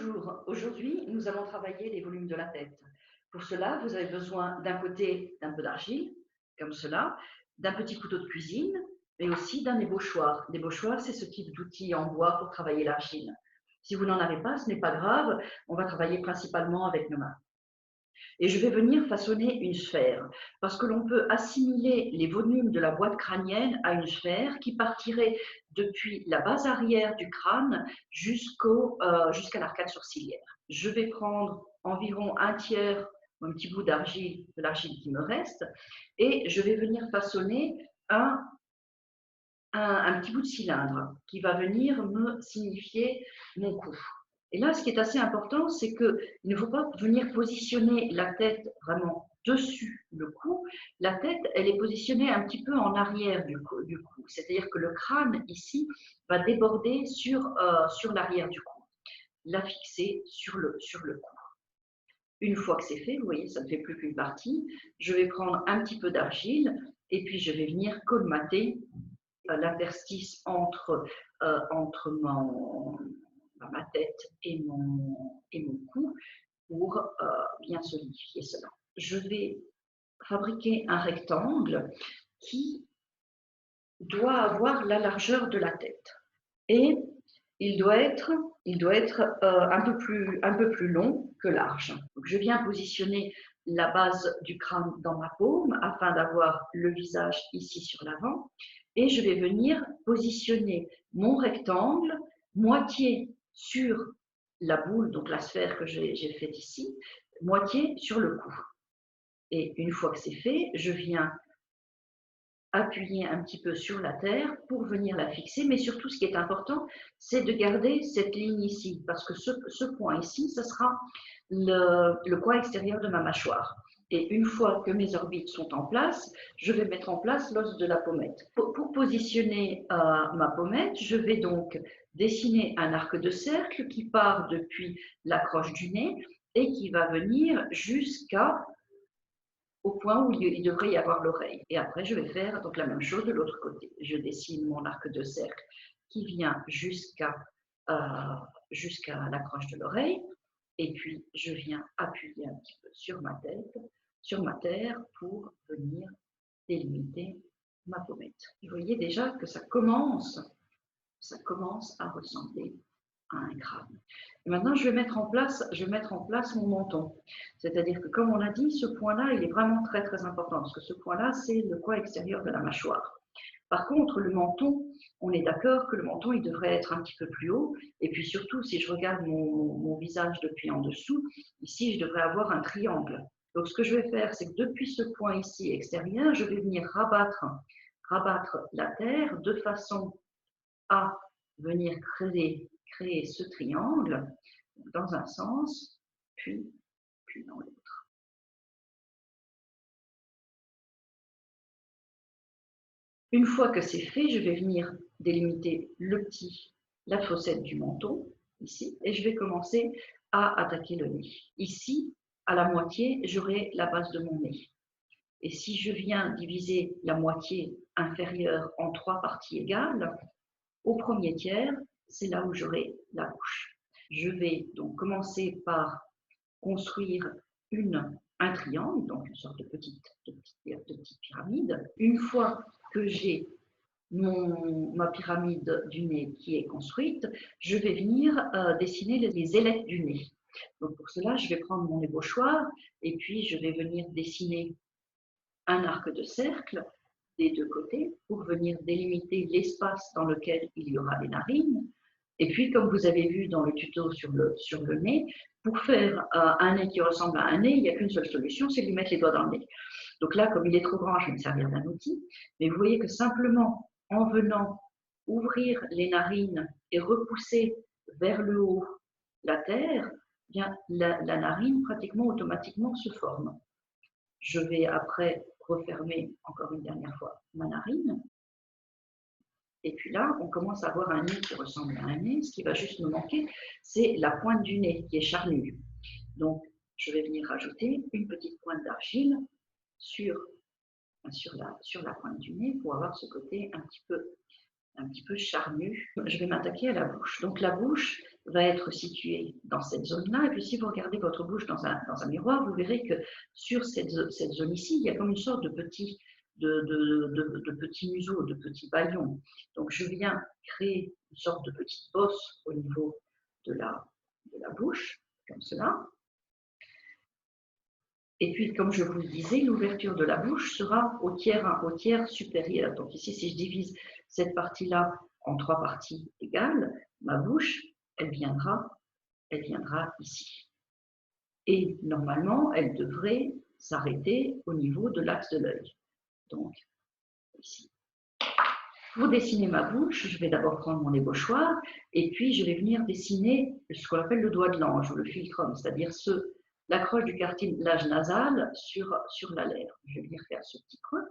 Bonjour, aujourd'hui nous allons travailler les volumes de la tête. Pour cela, vous avez besoin d'un côté d'un peu d'argile, comme cela, d'un petit couteau de cuisine, mais aussi d'un ébauchoir. L'ébauchoir, c'est ce type d'outil en bois pour travailler l'argile. Si vous n'en avez pas, ce n'est pas grave, on va travailler principalement avec nos mains. Et je vais venir façonner une sphère, parce que l'on peut assimiler les volumes de la boîte crânienne à une sphère qui partirait depuis la base arrière du crâne jusqu'à l'arcade sourcilière. Je vais prendre environ un tiers, un petit bout d'argile, de l'argile qui me reste, et je vais venir façonner un petit bout de cylindre qui va venir me signifier mon cou. Et là, ce qui est assez important, c'est qu'il ne faut pas venir positionner la tête vraiment dessus le cou. La tête, elle est positionnée un petit peu en arrière du cou. C'est-à-dire que le crâne, ici, va déborder sur l'arrière du cou, la fixer sur le cou. Une fois que c'est fait, vous voyez, ça ne fait plus qu'une partie, je vais prendre un petit peu d'argile et puis je vais venir colmater l'interstice entre ma tête et mon cou pour bien solidifier cela. Je vais fabriquer un rectangle qui doit avoir la largeur de la tête et il doit être un peu plus long que large. Donc, je viens positionner la base du crâne dans ma paume afin d'avoir le visage ici sur l'avant et je vais venir positionner mon rectangle moitié sur la boule, donc la sphère que j'ai faite ici, moitié sur le cou. Et une fois que c'est fait, je viens appuyer un petit peu sur la terre pour venir la fixer, mais surtout ce qui est important, c'est de garder cette ligne ici, parce que ce point ici, ce sera le coin extérieur de ma mâchoire. Et une fois que mes orbites sont en place, je vais mettre en place l'os de la pommette. Pour positionner ma pommette, je vais donc dessiner un arc de cercle qui part depuis la croche du nez et qui va venir jusqu'à au point où il devrait y avoir l'oreille. Et après, je vais faire donc la même chose de l'autre côté. Je dessine mon arc de cercle qui vient jusqu'à la croche de l'oreille. Et puis, je viens appuyer un petit peu sur ma tête, sur ma terre, pour venir délimiter ma pommette. Vous voyez déjà que ça commence à ressembler à un crâne. Et maintenant, je vais mettre en place mon menton. C'est-à-dire que, comme on l'a dit, ce point-là, il est vraiment très, très important, parce que ce point-là, c'est le coin extérieur de la mâchoire. Par contre, le menton, on est d'accord que le menton, il devrait être un petit peu plus haut. Et puis surtout, si je regarde mon visage depuis en dessous, ici, je devrais avoir un triangle. Donc, ce que je vais faire, c'est que depuis ce point ici extérieur, je vais venir rabattre la terre de façon à venir créer ce triangle dans un sens, puis dans l'autre. Une fois que c'est fait, je vais venir délimiter la fossette du menton, ici, et je vais commencer à attaquer le nez. Ici, à la moitié, j'aurai la base de mon nez. Et si je viens diviser la moitié inférieure en 3 parties égales, au premier tiers, c'est là où j'aurai la bouche. Je vais donc commencer par construire un triangle, donc une sorte de petite pyramide. Une fois que j'ai ma pyramide du nez qui est construite, je vais venir dessiner les ailettes du nez. Donc pour cela, je vais prendre mon ébauchoir et puis je vais venir dessiner un arc de cercle des deux côtés pour venir délimiter l'espace dans lequel il y aura les narines. Et puis, comme vous avez vu dans le tuto sur le nez, pour faire un nez qui ressemble à un nez, il n'y a qu'une seule solution, c'est de lui mettre les doigts dans le nez. Donc là, comme il est trop grand, je vais me servir d'un outil. Mais vous voyez que simplement en venant ouvrir les narines et repousser vers le haut la terre, bien, la narine pratiquement automatiquement se forme. Je vais après refermer encore une dernière fois ma narine. Et puis là, on commence à avoir un nez qui ressemble à un nez. Ce qui va juste me manquer, c'est la pointe du nez qui est charnue. Donc, je vais venir rajouter une petite pointe d'argile sur la pointe du nez pour avoir ce côté un petit peu charnu. Je vais m'attaquer à la bouche. Donc, la bouche, va être situé dans cette zone-là. Et puis, si vous regardez votre bouche dans un miroir, vous verrez que sur cette zone ici, il y a comme une sorte de petit, petit museau, de petit bâillon. Donc, je viens créer une sorte de petite bosse au niveau de la bouche, comme cela. Et puis, comme je vous le disais, l'ouverture de la bouche sera au tiers supérieur. Donc ici, si je divise cette partie-là en 3 parties égales, ma bouche, elle viendra ici. Et normalement, elle devrait s'arrêter au niveau de l'axe de l'œil. Donc, ici. Pour dessiner ma bouche, je vais d'abord prendre mon ébauchoir et puis je vais venir dessiner ce qu'on appelle le doigt de l'ange ou le philtrum, c'est-à-dire l'accroche du cartilage nasal sur la lèvre. Je vais venir faire ce petit coin.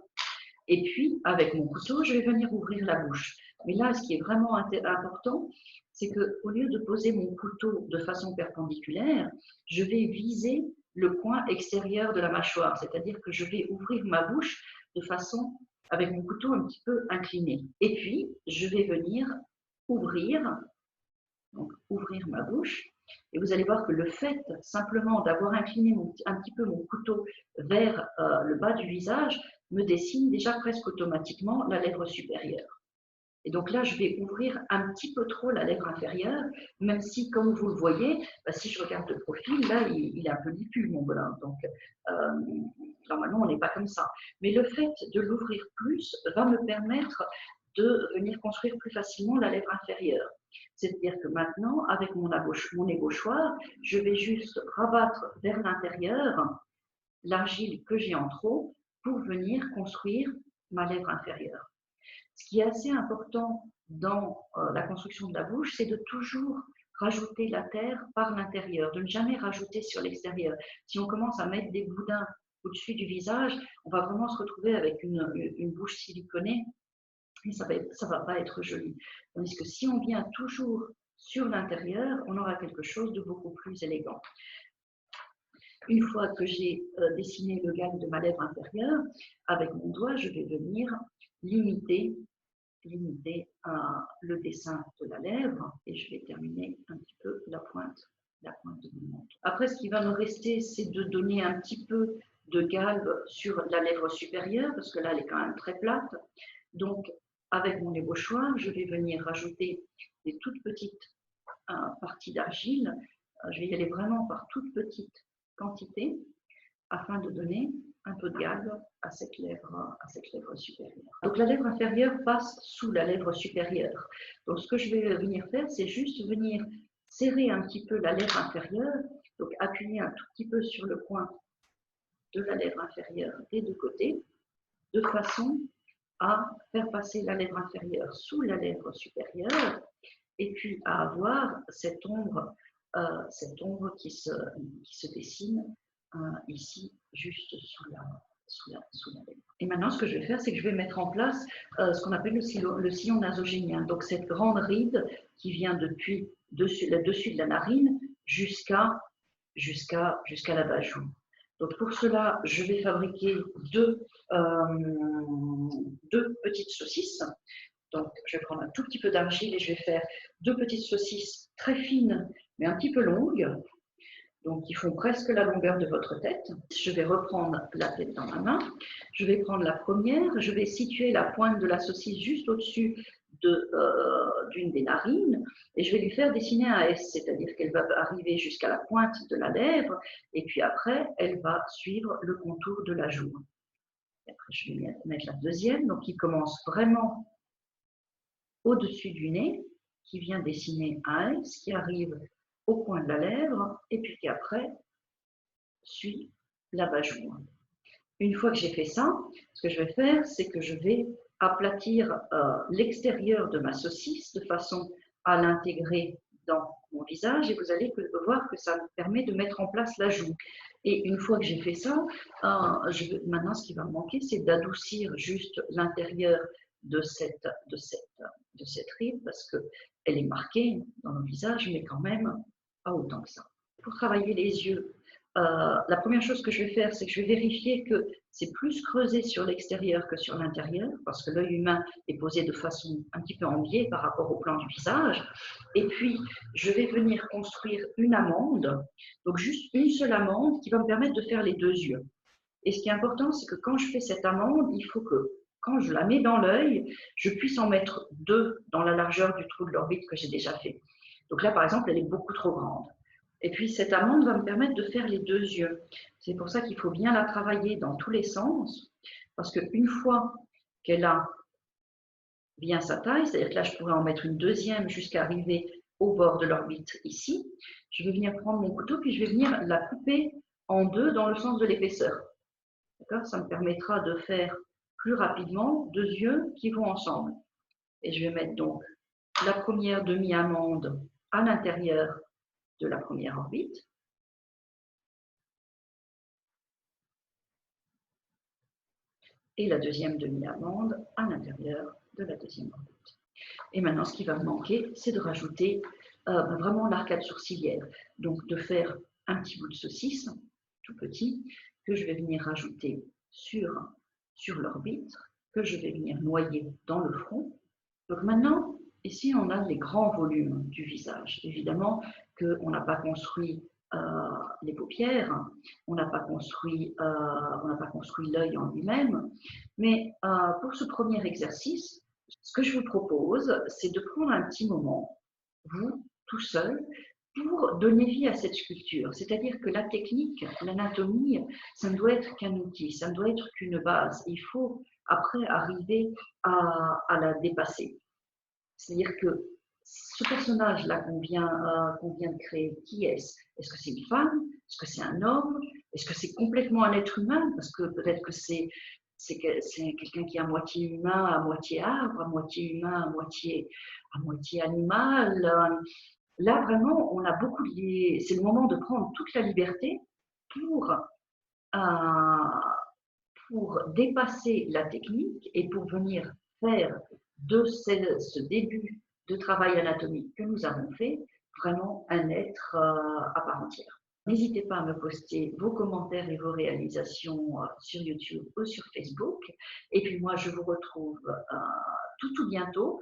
Et puis, avec mon couteau, je vais venir ouvrir la bouche. Mais là, ce qui est vraiment important, c'est qu'au lieu de poser mon couteau de façon perpendiculaire, je vais viser le coin extérieur de la mâchoire, c'est-à-dire que je vais ouvrir ma bouche de façon, avec mon couteau un petit peu incliné. Et puis, je vais venir ouvrir ma bouche. Et vous allez voir que le fait simplement d'avoir incliné un petit peu mon couteau vers le bas du visage me dessine déjà presque automatiquement la lèvre supérieure. Et donc là, je vais ouvrir un petit peu trop la lèvre inférieure, même si, comme vous le voyez, si je regarde de profil, là, il est un peu diffus, mon belin. Donc, normalement, on n'est pas comme ça. Mais le fait de l'ouvrir plus va me permettre de venir construire plus facilement la lèvre inférieure. C'est-à-dire que maintenant, avec mon ébauchoir, je vais juste rabattre vers l'intérieur l'argile que j'ai en trop pour venir construire ma lèvre inférieure. Ce qui est assez important dans la construction de la bouche, c'est de toujours rajouter la terre par l'intérieur, de ne jamais rajouter sur l'extérieur. Si on commence à mettre des boudins au-dessus du visage, on va vraiment se retrouver avec une bouche siliconée et ça va pas être joli. Tandis que si on vient toujours sur l'intérieur, on aura quelque chose de beaucoup plus élégant. Une fois que j'ai dessiné le gagne de ma lèvre inférieure, avec mon doigt, je vais venir limiter le dessin de la lèvre et je vais terminer un petit peu la pointe de mon menton. Après, ce qui va me rester, c'est de donner un petit peu de galbe sur la lèvre supérieure parce que là, elle est quand même très plate. Donc, avec mon ébauchoir, je vais venir rajouter des toutes petites parties d'argile. Je vais y aller vraiment par toutes petites quantités afin de donner un peu de galbe à cette lèvre supérieure. Donc la lèvre inférieure passe sous la lèvre supérieure. Donc ce que je vais venir faire, c'est juste venir serrer un petit peu la lèvre inférieure, donc appuyer un tout petit peu sur le coin de la lèvre inférieure des deux côtés, de façon à faire passer la lèvre inférieure sous la lèvre supérieure et puis à avoir cette ombre qui se dessine ici, juste sous la lèvre. Et maintenant, ce que je vais faire, c'est que je vais mettre en place ce qu'on appelle le sillon nasogénien. Donc, cette grande ride qui vient depuis dessus de la narine jusqu'à la bas-joue. Donc, pour cela, je vais fabriquer deux petites saucisses. Donc, je vais prendre un tout petit peu d'argile et je vais faire deux petites saucisses très fines, mais un petit peu longues. Donc, qui font presque la longueur de votre tête. Je vais reprendre la tête dans ma main. Je vais prendre la première. Je vais situer la pointe de la saucisse juste au-dessus d'une des narines et je vais lui faire dessiner un S, c'est-à-dire qu'elle va arriver jusqu'à la pointe de la lèvre et puis après, elle va suivre le contour de la joue. Et après, je vais mettre la deuxième, donc qui commence vraiment au-dessus du nez, qui vient dessiner un S, qui arrive au coin de la lèvre et puis qui après suit la bas-joue. Une fois que j'ai fait ça, ce que je vais faire, c'est que je vais aplatir l'extérieur de ma saucisse de façon à l'intégrer dans mon visage et vous allez voir que ça me permet de mettre en place la joue. Et une fois que j'ai fait ça, maintenant ce qui va me manquer, c'est d'adoucir juste l'intérieur de cette ride parce qu'elle est marquée dans le visage, mais quand même pas autant que ça. Pour travailler les yeux, la première chose que je vais faire, c'est que je vais vérifier que c'est plus creusé sur l'extérieur que sur l'intérieur, parce que l'œil humain est posé de façon un petit peu en biais par rapport au plan du visage. Et puis, je vais venir construire une amande, donc juste une seule amande qui va me permettre de faire les deux yeux. Et ce qui est important, c'est que quand je fais cette amande, il faut que quand je la mets dans l'œil, je puisse en mettre deux dans la largeur du trou de l'orbite que j'ai déjà fait. Donc là, par exemple, elle est beaucoup trop grande. Et puis cette amande va me permettre de faire les deux yeux. C'est pour ça qu'il faut bien la travailler dans tous les sens, parce qu'une fois qu'elle a bien sa taille, c'est-à-dire que là, je pourrais en mettre une deuxième jusqu'à arriver au bord de l'orbite ici, je vais venir prendre mon couteau, puis je vais venir la couper en deux dans le sens de l'épaisseur. Ça me permettra de faire plus rapidement deux yeux qui vont ensemble. Et je vais mettre donc la première demi-amande à l'intérieur de la première orbite. Et la deuxième demi-amande à l'intérieur de la deuxième orbite. Et maintenant, ce qui va me manquer, c'est de rajouter vraiment l'arcade sourcilière. Donc, de faire un petit bout de saucisse, tout petit, que je vais venir rajouter sur l'orbite, que je vais venir noyer dans le front. Donc maintenant, ici, on a les grands volumes du visage. Évidemment qu'on n'a pas construit les paupières, on n'a pas construit l'œil en lui-même, mais pour ce premier exercice, ce que je vous propose, c'est de prendre un petit moment, vous, tout seul, pour donner vie à cette sculpture. C'est-à-dire que la technique, l'anatomie, ça ne doit être qu'un outil, ça ne doit être qu'une base. Il faut après arriver à la dépasser. C'est-à-dire que ce personnage-là qu'on vient de créer, qui est-ce? Est-ce que c'est une femme? Est-ce que c'est un homme? Est-ce que c'est complètement un être humain? Parce que peut-être que c'est quelqu'un qui est à moitié humain, à moitié arbre, à moitié humain, à moitié animal. Là, vraiment, on a beaucoup de... C'est le moment de prendre toute la liberté pour dépasser la technique et pour venir faire de ce début de travail anatomique que nous avons fait vraiment un être à part entière. N'hésitez pas à me poster vos commentaires et vos réalisations sur YouTube ou sur Facebook. Et puis moi, je vous retrouve tout bientôt